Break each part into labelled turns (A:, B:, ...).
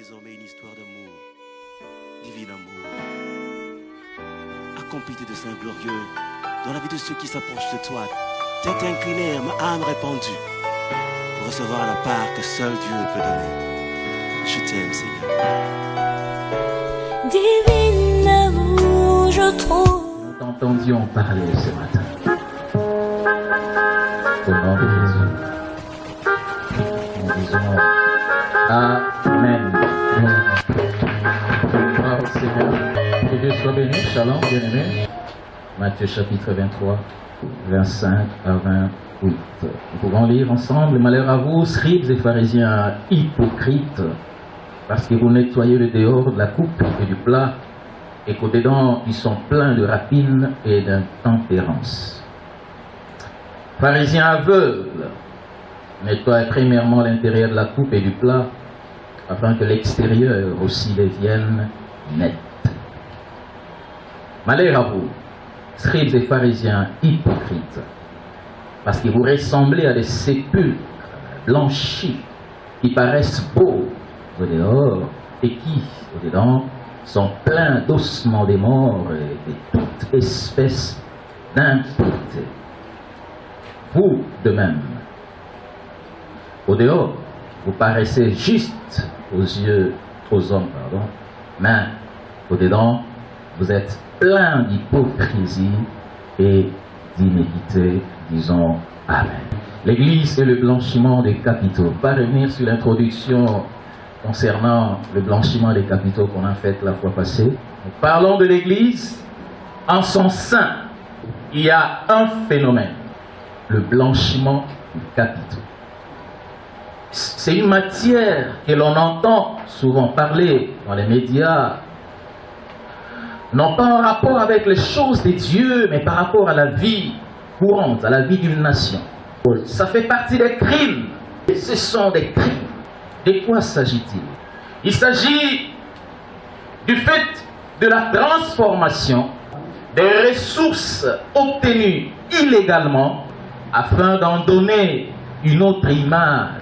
A: désormais une histoire d'amour, divin amour, accompli de saints glorieux, dans la vie de ceux qui s'approchent de toi, tête inclinée, ma âme répandue, pour recevoir la part que seul Dieu peut donner. Je t'aime, Seigneur.
B: Divin amour, je trouve.
C: Nous t'entendions parler ce matin. Au nom de Jésus. Nous disons Amen. Gloire au Seigneur. Que Dieu soit béni. Shalom, bien-aimés. Matthieu chapitre 23, 25 à 28. Nous pouvons lire ensemble. Malheur à vous, scribes et pharisiens hypocrites, parce que vous nettoyez le dehors de la coupe et du plat, et qu'au-dedans, ils sont pleins de rapines et d'intempérance. Pharisiens aveugles, nettoyez premièrement l'intérieur de la coupe et du plat, afin que l'extérieur aussi devienne net. Malheur à vous, scribes et pharisiens hypocrites, parce que vous ressemblez à des sépulcres blanchis, qui paraissent beaux au dehors, et qui, au-dedans, sont pleins d'ossements des morts et de toute espèce d'impureté. Vous, de même, au dehors, vous paraissez juste aux hommes, mais au-dedans, vous êtes plein d'hypocrisie et d'inéquité, disons Amen. L'Église est le blanchiment des capitaux. Pas revenir sur l'introduction concernant le blanchiment des capitaux qu'on a fait la fois passée. Nous parlons de l'Église. En son sein, il y a un phénomène, le blanchiment des capitaux. C'est une matière que l'on entend souvent parler dans les médias, non pas en rapport avec les choses de Dieu, mais par rapport à la vie courante, à la vie d'une nation. Ça fait partie des crimes. Et ce sont des crimes. De quoi s'agit-il? Il s'agit du fait de la transformation des ressources obtenues illégalement afin d'en donner une autre image.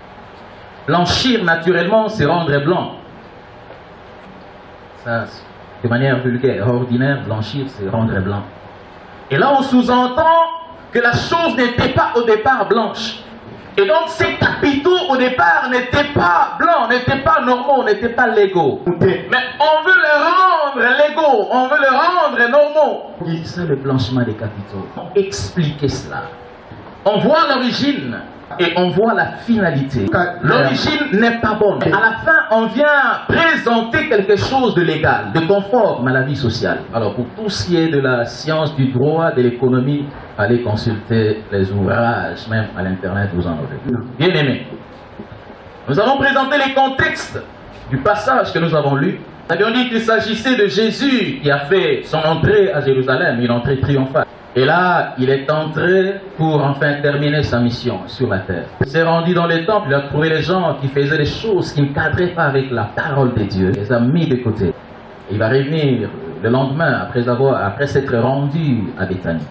C: Blanchir naturellement, c'est rendre blanc. Ça, de manière vulgaire, ordinaire, blanchir, c'est rendre blanc. Et là, on sous-entend que la chose n'était pas au départ blanche. Et donc, ces capitaux, au départ, n'étaient pas blancs, n'étaient pas normaux, n'étaient pas légaux. Mais on veut les rendre légaux, on veut les rendre normaux. C'est ça le blanchiment des capitaux. Expliquez cela. On voit l'origine et on voit la finalité. L'origine n'est pas bonne. Mais à la fin, on vient présenter quelque chose de légal, de conforme à la vie sociale. Alors, pour tout ce qui est de la science, du droit, de l'économie, allez consulter les ouvrages, même à l'internet, vous en aurez. Bien aimé, nous allons présenter les contextes du passage que nous avons lu. Nous avions dit qu'il s'agissait de Jésus qui a fait son entrée à Jérusalem, une entrée triomphale. Et là, il est entré pour enfin terminer sa mission sur la terre. Il s'est rendu dans les temples, il a trouvé les gens qui faisaient des choses qui ne cadraient pas avec la parole de Dieu. Il les a mis de côté. Et il va revenir le lendemain, après s'être rendu à Béthanie.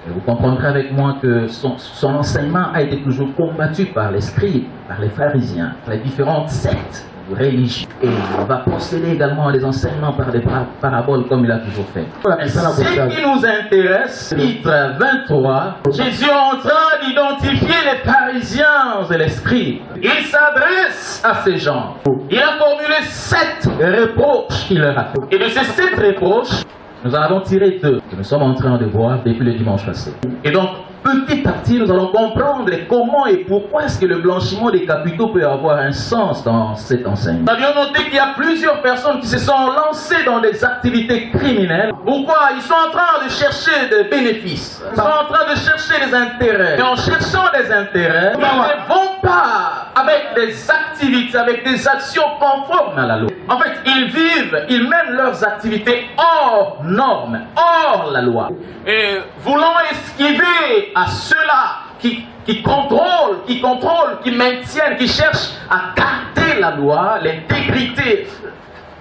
C: Et vous comprendrez avec moi que son enseignement a été toujours combattu par les scribes, par les pharisiens, par les différentes sectes religieuses. Et on va procéder également à des enseignements par des paraboles comme il a toujours fait. Ce qui nous intéresse, chapitre 23, Jésus est en train d'identifier les pharisiens et les scribes. Il s'adresse à ces gens. Il a formulé 7 reproches qu'il leur a fait. Et de ces 7 reproches, nous en avons tiré 2 que nous sommes en train de voir depuis le dimanche passé. Et donc, petit à petit, nous allons comprendre comment et pourquoi est-ce que le blanchiment des capitaux peut avoir un sens dans cet enseignement. Nous avions noté qu'il y a plusieurs personnes qui se sont lancées dans des activités criminelles. Pourquoi? Ils sont en train de chercher des bénéfices. Ils sont en train de chercher des intérêts. Et en cherchant des intérêts, ils ne vont pas avec des activités, avec des actions conformes à la loi. En fait, ils mènent leurs activités hors normes, hors la loi. Et voulant esquiver à ceux-là qui contrôlent, qui maintiennent, qui cherchent à garder la loi, l'intégrité,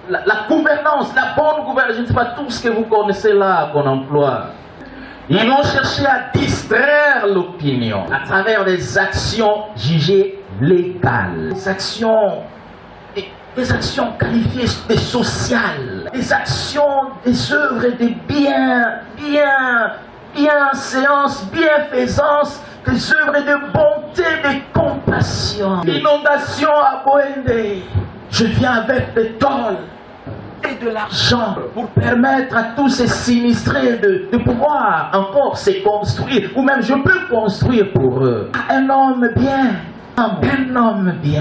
C: la gouvernance, la bonne gouvernance, je ne sais pas tout ce que vous connaissez là qu'on emploie. Ils vont chercher à distraire l'opinion à travers des actions jugées légales, des actions des actions qualifiées des sociales, des actions, des œuvres et des bienséances, bienfaisances, des œuvres de bonté, de compassion. L'inondation à Boende, je viens avec des tôles et de l'argent pour permettre à tous ces sinistrés de pouvoir encore se construire, ou même je peux construire pour eux. Un homme bien,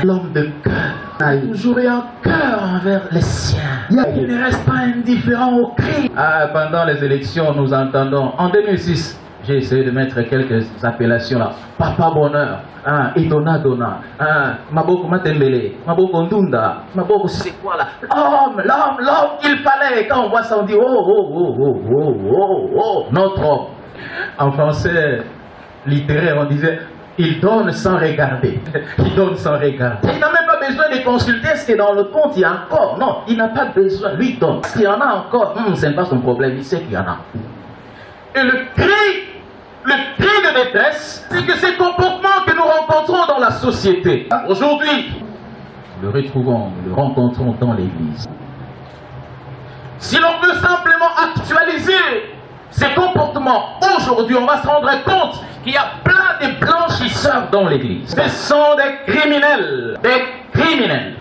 C: l'homme de cœur, toujours un cœur envers les siens. Il ne reste pas indifférent au crime. Pendant les élections, nous entendons, en 2006, j'ai essayé de mettre quelques appellations là. Papa Bonheur, Itona Dona, Maboko Matembele, Maboko Ndunda, Maboko c'est quoi là? L'homme qu'il fallait. Quand on voit ça, on dit oh, notre homme. En français littéraire, on disait il donne sans regarder. Il donne sans regarder. Il n'a même pas besoin de consulter ce qui est dans le compte, il y a encore. Non, il n'a pas besoin. Lui donne. S'il y en a encore, ce n'est pas son problème, il sait qu'il y en a. Et le cri de détresse, c'est que ces comportements que nous rencontrons dans la société, aujourd'hui, nous le rencontrons dans l'Église. Si l'on veut simplement actualiser ces comportements, aujourd'hui, on va se rendre compte qu'il y a plein de blanchisseurs dans l'Église. Ce sont des criminels. Des criminels.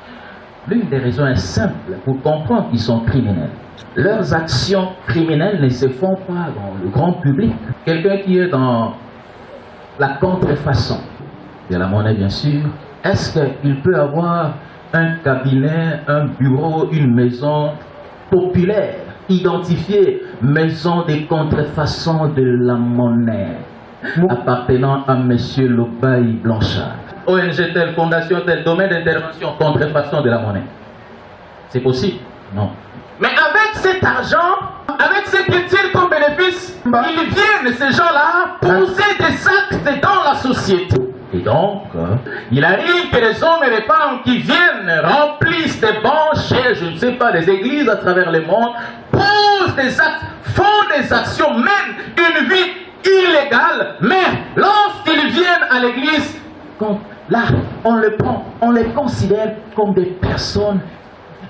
C: L'une des raisons est simple pour comprendre qu'ils sont criminels. Leurs actions criminelles ne se font pas dans le grand public. Quelqu'un qui est dans la contrefaçon de la monnaie, bien sûr, est-ce qu'il peut avoir un cabinet, un bureau, une maison populaire, identifiée maison de contrefaçon de la monnaie, appartenant à M. Lobaï Blanchard? ONG telle, fondation telle, domaine d'intervention, contrefaçon de la monnaie. C'est possible? Non. Mais avec cet argent, avec ce qu'ils tirent comme bénéfice, ils viennent, ces gens-là, poser des actes dans la société. Et donc, il arrive que les hommes et les femmes qui viennent, remplissent des bancs chez, je ne sais pas, des églises à travers le monde, posent des actes, font des actions, mènent une vie illégale, mais lorsqu'ils viennent à l'église, là, on les considère comme des personnes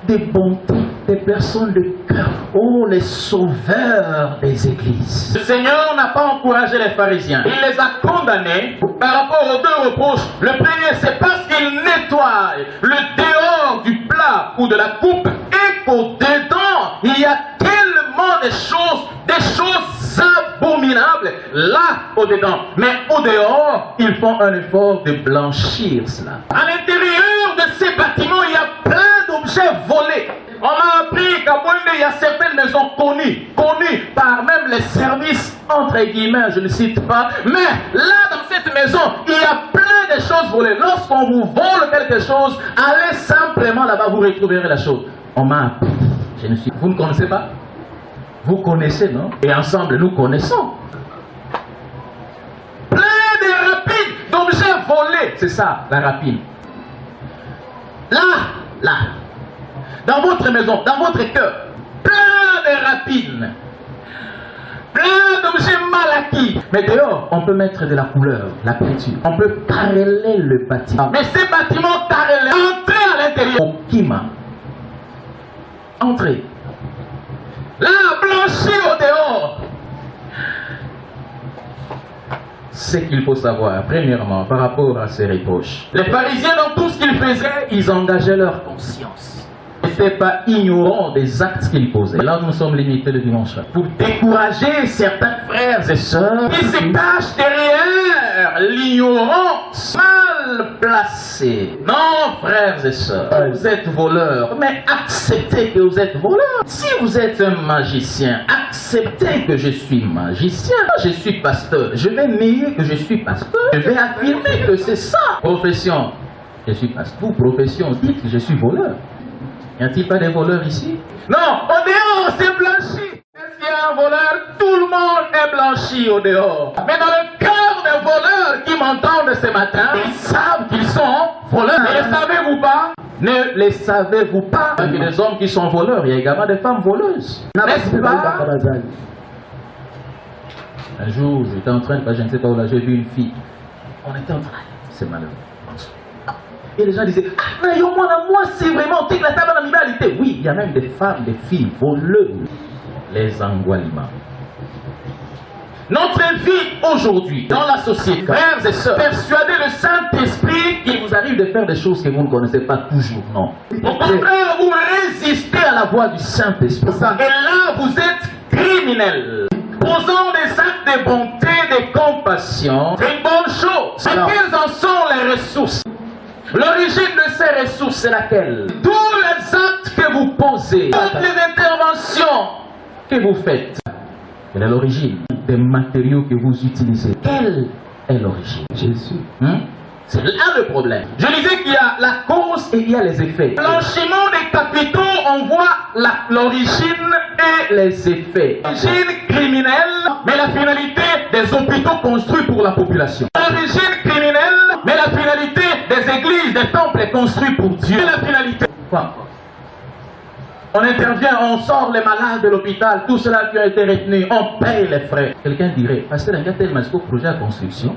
C: de bonté, des personnes de cœur. Oh, les sauveurs des églises. Le Seigneur n'a pas encouragé les pharisiens. Il les a condamnés par rapport aux deux reproches. Le premier, c'est parce qu'ils nettoient le dehors du plat ou de la coupe et qu'au-dedans, il y a tellement de choses abominables là au-dedans. Mais au-dehors, ils font un effort de blanchir cela. À l'intérieur de ces bâtiments, il y a plein d'objets volés. On m'a appris qu'à Boende, il y a certaines maisons connues par même les services, entre guillemets, je ne cite pas. Mais là, dans cette maison, il y a plein de choses volées. Lorsqu'on vous vole quelque chose, allez simplement là-bas, vous retrouverez la chose. On m'a appris. Vous ne connaissez pas? Vous connaissez, non? Et ensemble, nous connaissons. Plein de rapines, d'objets volés. C'est ça, la rapine. Là, dans votre maison, dans votre cœur, plein de rapines, plein d'objets mal acquis. Mais dehors, on peut mettre de la couleur, la peinture. On peut careller le bâtiment. Mais ces bâtiments carrelés, entrez à l'intérieur. Au Kima. Entrez. Là, blanchi au dehors. Ce qu'il faut savoir, premièrement, par rapport à ces reproches. Les pharisiens, dans tout ce qu'ils faisaient, ils engageaient leur conscience. Ils n'étaient pas ignorants des actes qu'ils posaient. Là, nous sommes limités le dimanche. Pour décourager certains frères et sœurs qui se cachent derrière l'ignorance mal placée. Non, frères et sœurs, vous êtes voleurs, mais acceptez que vous êtes voleurs. Si vous êtes un magicien, acceptez que je suis magicien. Je suis pasteur. Je vais nier que je suis pasteur. Je vais affirmer que c'est ça. Profession. Je suis pasteur. Vous, profession, dites que je suis voleur. Y a-t-il pas des voleurs ici? Non, au dehors, c'est blanchi. Est-ce qu'il y a un voleur? Tout le monde est blanchi au dehors. Mais dans le cœur des voleurs qui m'entendent ce matin, ils savent qu'ils sont voleurs. Ne les savez-vous pas? Ne les savez-vous pas? Il y a des hommes qui sont voleurs, il y a également des femmes voleuses. N'est-ce pas? Un jour, j'étais en train de, je ne sais pas où là, j'ai vu une fille. On était en train, c'est malheureux. Et les gens disaient, ah, mais moi c'est vraiment la table d'amibalité. Oui, il y a même des femmes, des filles voleuses, les Angwalima. Notre vie aujourd'hui, dans la société, frères et sœurs, persuadez le Saint-Esprit qu'il vous arrive de faire des choses que vous ne connaissez pas toujours, non. Au contraire, vous résistez à la voix du Saint-Esprit. Et là, vous êtes criminel. Posant des actes de bonté, de compassion, c'est une bonne chose. Mais quelles en sont les ressources? L'origine de ces ressources, c'est laquelle? Tous les actes que vous posez, toutes les interventions que vous faites, quelle est l'origine des matériaux que vous utilisez? Quelle est l'origine? Jésus. C'est là le problème. Je disais qu'il y a la cause et il y a les effets. Blanchiment des capitaux, on voit l'origine et les effets. L'origine criminelle, mais la finalité des hôpitaux construits pour la population. L'origine criminelle, mais la finalité des églises, des temples construits pour Dieu. Et la finalité. Quoi? On intervient, on sort les malades de l'hôpital, tout cela qui a été retenu, on paye les frais. Quelqu'un dirait, pasteur, il y a tellement de projet à construction.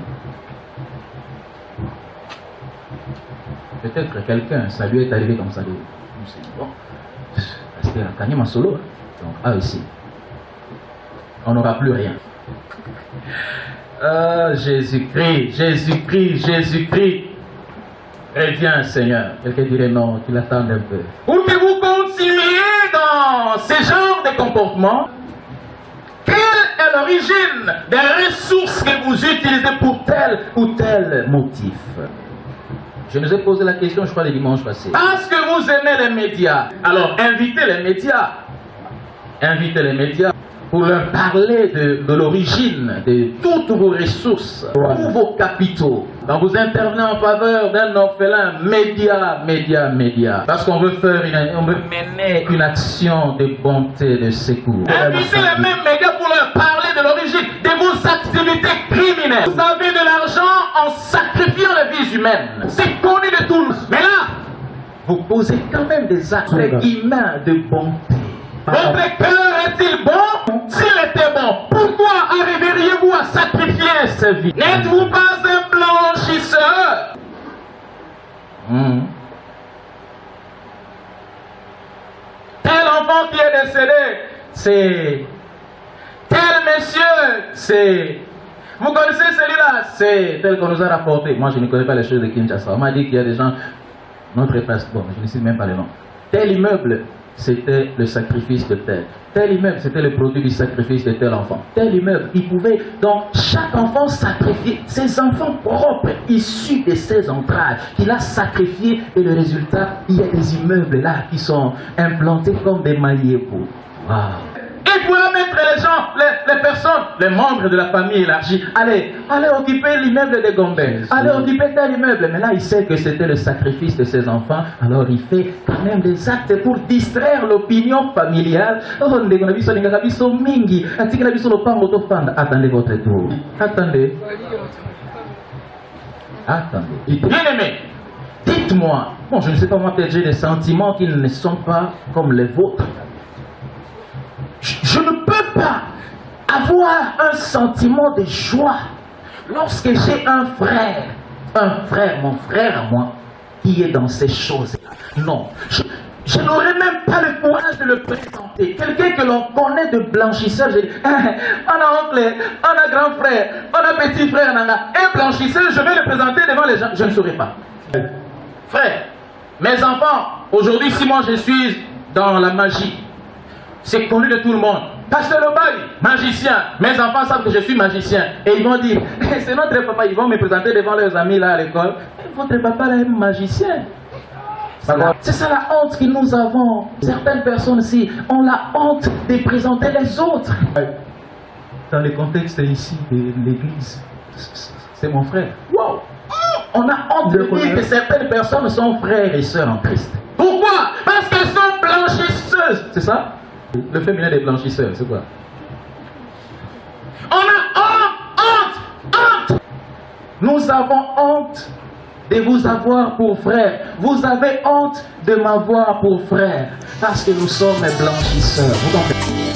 C: Peut-être que quelqu'un, ça lui est arrivé comme ça. Bon, pasteur, a gagné ma solo. Donc, ah, ici, on n'aura plus rien. Ah, Jésus-Christ, Jésus-Christ, Jésus-Christ. Reviens, Seigneur. Quelqu'un dirait non, qu'il attende un peu. Pour que vous continuiez dans ce genre de comportement, quelle est l'origine des ressources que vous utilisez pour tel ou tel motif? Je nous ai posé la question, je crois, le dimanche passé. Parce que vous aimez les médias, alors invitez les médias. Invitez les médias pour leur parler de l'origine de toutes vos ressources, tous vos capitaux. Quand vous intervenez en faveur d'un orphelin, médias. Parce qu'on veut on veut mener une action de bonté, de secours. Invitez les mêmes médias pour leur parler de l'origine de vos activités criminelles. Vous avez de l'argent en sacrifiant les vies humaines. C'est connu de tous. Mais là, vous posez quand même des actes humains de bonté. Votre cœur est-il bon? S'il était bon, pourquoi arriveriez-vous à sacrifier sa vie? N'êtes-vous pas un blanchisseur? Tel enfant qui est décédé, c'est... Tel monsieur, c'est... Vous connaissez celui-là? C'est tel qu'on nous a rapporté. Moi, je ne connais pas les choses de Kinshasa. On m'a dit qu'il y a des gens... Notre place, bon, je ne sais même pas les noms. Tel immeuble, c'était le sacrifice de tel. Tel immeuble, c'était le produit du sacrifice de tel enfant. Tel immeuble, il pouvait, donc, chaque enfant sacrifier ses enfants propres, issus de ses entrailles, qu'il a sacrifiés, et le résultat, il y a des immeubles là qui sont implantés comme des maillets. Wow. Il pourra mettre les gens, les personnes, les membres de la famille élargie. Allez occuper l'immeuble de Gombe. Allez occuper tel immeuble. Mais là, il sait que c'était le sacrifice de ses enfants. Alors, il fait quand même des actes pour distraire l'opinion familiale. Attendez votre tour. Attendez. Bien aimé, dites-moi. Bon, je ne sais pas, moi, peut-être j'ai des sentiments qui ne sont pas comme les vôtres. Je ne peux pas avoir un sentiment de joie lorsque j'ai un frère, mon frère à moi, qui est dans ces choses-là. Non, je n'aurais même pas le courage de le présenter. Quelqu'un que l'on connaît de blanchisseur, je dis, on a oncle, on a grand frère, on a petit frère, un blanchisseur, je vais le présenter devant les gens, je ne saurais pas. Frère, mes enfants, aujourd'hui, si moi je suis dans la magie, c'est connu de tout le monde. Pasteur Lobali, magicien. Mes enfants savent que je suis magicien. Et ils vont dire, c'est notre papa. Ils vont me présenter devant leurs amis là à l'école. Votre papa là est magicien. C'est ça la honte que nous avons. Certaines personnes ici ont la honte de présenter les autres. Dans le contexte ici de l'église, c'est mon frère. Wow. On a honte de dire que certaines personnes sont frères et sœurs en Christ. Pourquoi? Parce qu'elles sont blanchisseuses. C'est ça? Le féminin des blanchisseurs, c'est quoi? On a honte. Nous avons honte de vous avoir pour frère. Vous avez honte de m'avoir pour frère. Parce que nous sommes blanchisseurs. Vous comprenez?